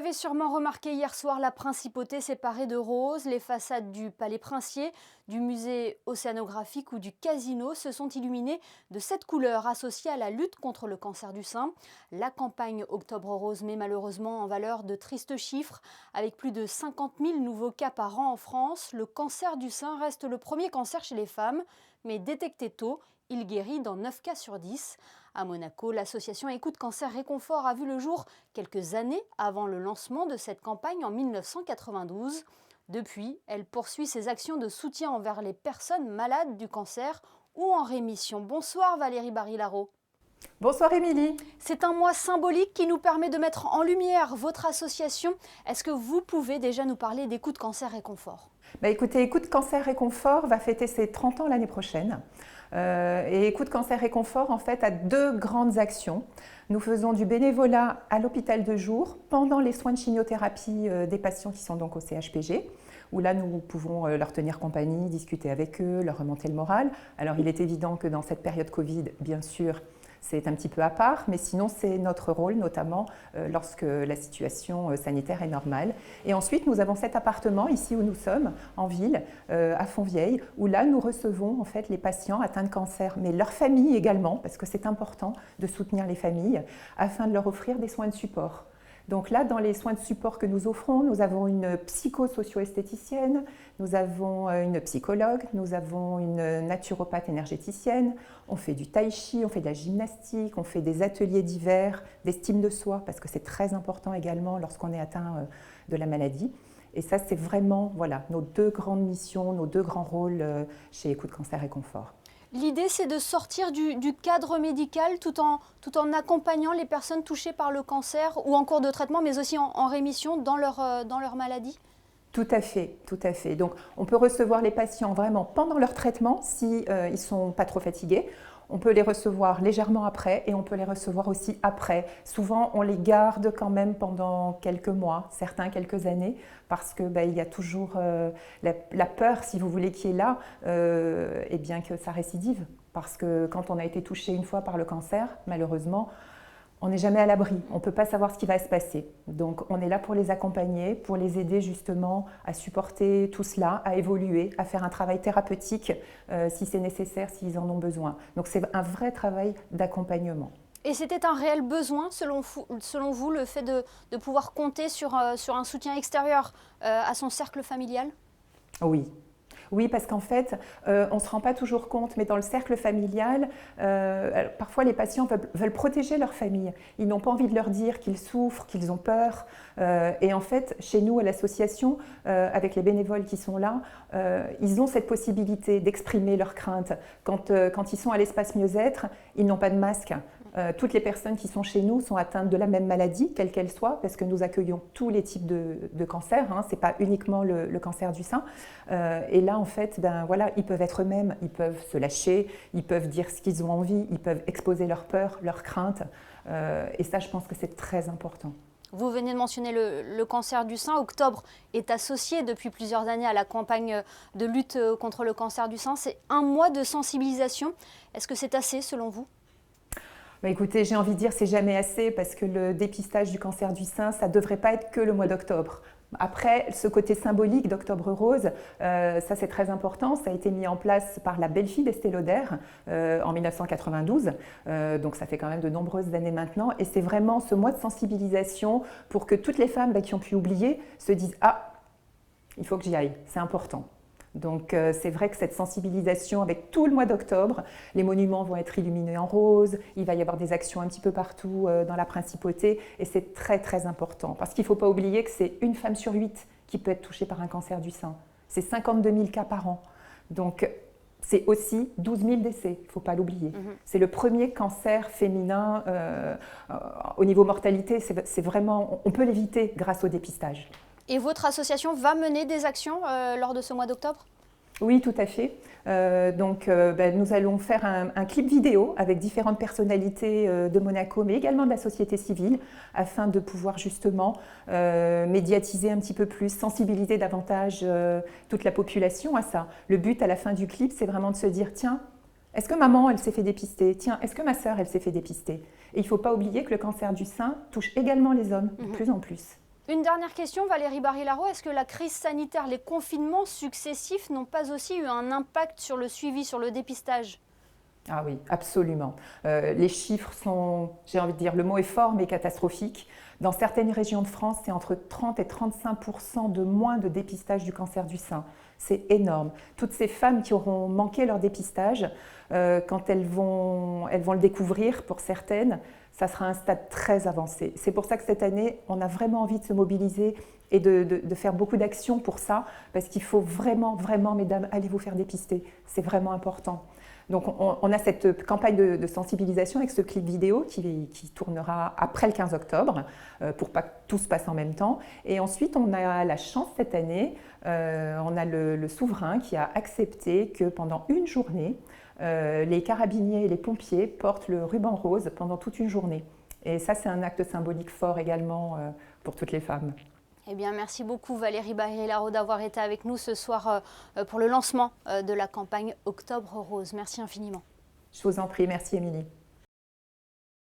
l'avez sûrement remarqué hier soir, la Principauté s'est parée de rose. Les façades du Palais Princier, du musée océanographique ou du casino se sont illuminées de cette couleur associée à la lutte contre le cancer du sein. La campagne Octobre Rose met malheureusement en valeur de tristes chiffres. Avec plus de 50 000 nouveaux cas par an en France, le cancer du sein reste le premier cancer chez les femmes. Mais détecté tôt, il guérit dans 9 cas sur 10. À Monaco, l'association Écoute Cancer Réconfort a vu le jour quelques années avant le lancement de cette campagne en 1992. Depuis, elle poursuit ses actions de soutien envers les personnes malades du cancer ou en rémission. Bonsoir Valérie Barilaro. Bonsoir Émilie. C'est un mois symbolique qui nous permet de mettre en lumière votre association. Est-ce que vous pouvez déjà nous parler d'Écoute Cancer Réconfort ? Écoutez, Écoute Cancer Réconfort va fêter ses 30 ans l'année prochaine. Et Écoute Cancer Réconfort en fait a deux grandes actions. Nous faisons du bénévolat à l'hôpital de jour pendant les soins de chimiothérapie des patients qui sont donc au CHPG, où là nous pouvons leur tenir compagnie, discuter avec eux, leur remonter le moral. Alors il est évident que dans cette période Covid, bien sûr, c'est un petit peu à part, mais sinon c'est notre rôle, notamment lorsque la situation sanitaire est normale. Et ensuite, nous avons cet appartement ici où nous sommes, en ville, à Fontvieille, où là nous recevons en fait les patients atteints de cancer, mais leurs familles également, parce que c'est important de soutenir les familles, afin de leur offrir des soins de support. Donc là, dans les soins de support que nous offrons, nous avons une psychosocio-esthéticienne, nous avons une psychologue, nous avons une naturopathe énergéticienne, on fait du tai chi, on fait de la gymnastique, on fait des ateliers divers, d'estime de soi, parce que c'est très important également lorsqu'on est atteint de la maladie. Et ça, c'est vraiment nos deux grandes missions, nos deux grands rôles chez Écoute Cancer Réconfort. L'idée, c'est de sortir du cadre médical tout en accompagnant les personnes touchées par le cancer ou en cours de traitement, mais aussi en rémission dans leur maladie. Tout à fait, tout à fait. Donc, on peut recevoir les patients vraiment pendant leur traitement si ils ne sont pas trop fatigués. On peut les recevoir légèrement après et on peut les recevoir aussi après. Souvent, on les garde quand même pendant quelques mois, certains quelques années, parce que il y a toujours la peur, si vous voulez, qui est là, et bien que ça récidive. Parce que quand on a été touché une fois par le cancer, malheureusement, on n'est jamais à l'abri, on ne peut pas savoir ce qui va se passer. Donc on est là pour les accompagner, pour les aider justement à supporter tout cela, à évoluer, à faire un travail thérapeutique si c'est nécessaire, s'ils en ont besoin. Donc c'est un vrai travail d'accompagnement. Et c'était un réel besoin, selon vous, le fait de pouvoir compter sur un soutien extérieur à son cercle familial ? Oui. Oui, parce qu'en fait, on ne se rend pas toujours compte, mais dans le cercle familial, parfois les patients veulent protéger leur famille. Ils n'ont pas envie de leur dire qu'ils souffrent, qu'ils ont peur. Et en fait, chez nous, à l'association, avec les bénévoles qui sont là, ils ont cette possibilité d'exprimer leurs craintes. Quand ils sont à l'espace mieux-être, ils n'ont pas de masque. Toutes les personnes qui sont chez nous sont atteintes de la même maladie, quelle qu'elle soit, parce que nous accueillons tous les types de cancers, ce n'est pas uniquement le cancer du sein. Et là, en fait, ils peuvent être eux-mêmes, ils peuvent se lâcher, ils peuvent dire ce qu'ils ont envie, ils peuvent exposer leurs peurs, leurs craintes. Et ça, je pense que c'est très important. Vous venez de mentionner le cancer du sein. Octobre est associé depuis plusieurs années à la campagne de lutte contre le cancer du sein. C'est un mois de sensibilisation. Est-ce que c'est assez selon vous ? Écoutez, j'ai envie de dire c'est jamais assez parce que le dépistage du cancer du sein, ça ne devrait pas être que le mois d'octobre. Après, ce côté symbolique d'Octobre Rose, ça c'est très important. Ça a été mis en place par la belle-fille d'Estée Lauder en 1992. Donc ça fait quand même de nombreuses années maintenant. Et c'est vraiment ce mois de sensibilisation pour que toutes les femmes qui ont pu oublier se disent « Ah, il faut que j'y aille, c'est important ». Donc c'est vrai que cette sensibilisation avec tout le mois d'octobre, les monuments vont être illuminés en rose, il va y avoir des actions un petit peu partout dans la Principauté et c'est très très important parce qu'il ne faut pas oublier que c'est une femme sur 8 qui peut être touchée par un cancer du sein. C'est 52 000 cas par an. Donc c'est aussi 12 000 décès, il ne faut pas l'oublier. C'est le premier cancer féminin au niveau mortalité, c'est vraiment, on peut l'éviter grâce au dépistage. Et votre association va mener des actions lors de ce mois d'octobre ? Oui, tout à fait. Nous allons faire un clip vidéo avec différentes personnalités de Monaco, mais également de la société civile, afin de pouvoir justement médiatiser un petit peu plus, sensibiliser davantage toute la population à ça. Le but à la fin du clip, c'est vraiment de se dire, tiens, est-ce que maman, elle s'est fait dépister ? Tiens, est-ce que ma sœur, elle s'est fait dépister ? Et il ne faut pas oublier que le cancer du sein touche également les hommes, de plus en plus. Une dernière question, Valérie Barry-Laraud. Est-ce que la crise sanitaire, les confinements successifs n'ont pas aussi eu un impact sur le suivi, sur le dépistage? Ah oui, absolument. Les chiffres sont, j'ai envie de dire, le mot est fort mais catastrophique. Dans certaines régions de France, c'est entre 30 et 35% de moins de dépistage du cancer du sein. C'est énorme. Toutes ces femmes qui auront manqué leur dépistage, quand elles vont le découvrir, pour certaines, ça sera un stade très avancé. C'est pour ça que cette année, on a vraiment envie de se mobiliser et de faire beaucoup d'actions pour ça, parce qu'il faut vraiment, vraiment, mesdames, allez vous faire dépister. C'est vraiment important. Donc on a cette campagne de sensibilisation avec ce clip vidéo qui tournera après le 15 octobre pour pas que tout se passe en même temps. Et ensuite, on a la chance cette année, on a le souverain qui a accepté que pendant une journée, les carabiniers et les pompiers portent le ruban rose pendant toute une journée. Et ça, c'est un acte symbolique fort également pour toutes les femmes. Eh bien, merci beaucoup Valérie Barry-Laraud d'avoir été avec nous ce soir pour le lancement de la campagne Octobre Rose. Merci infiniment. Je vous en prie, merci Émilie.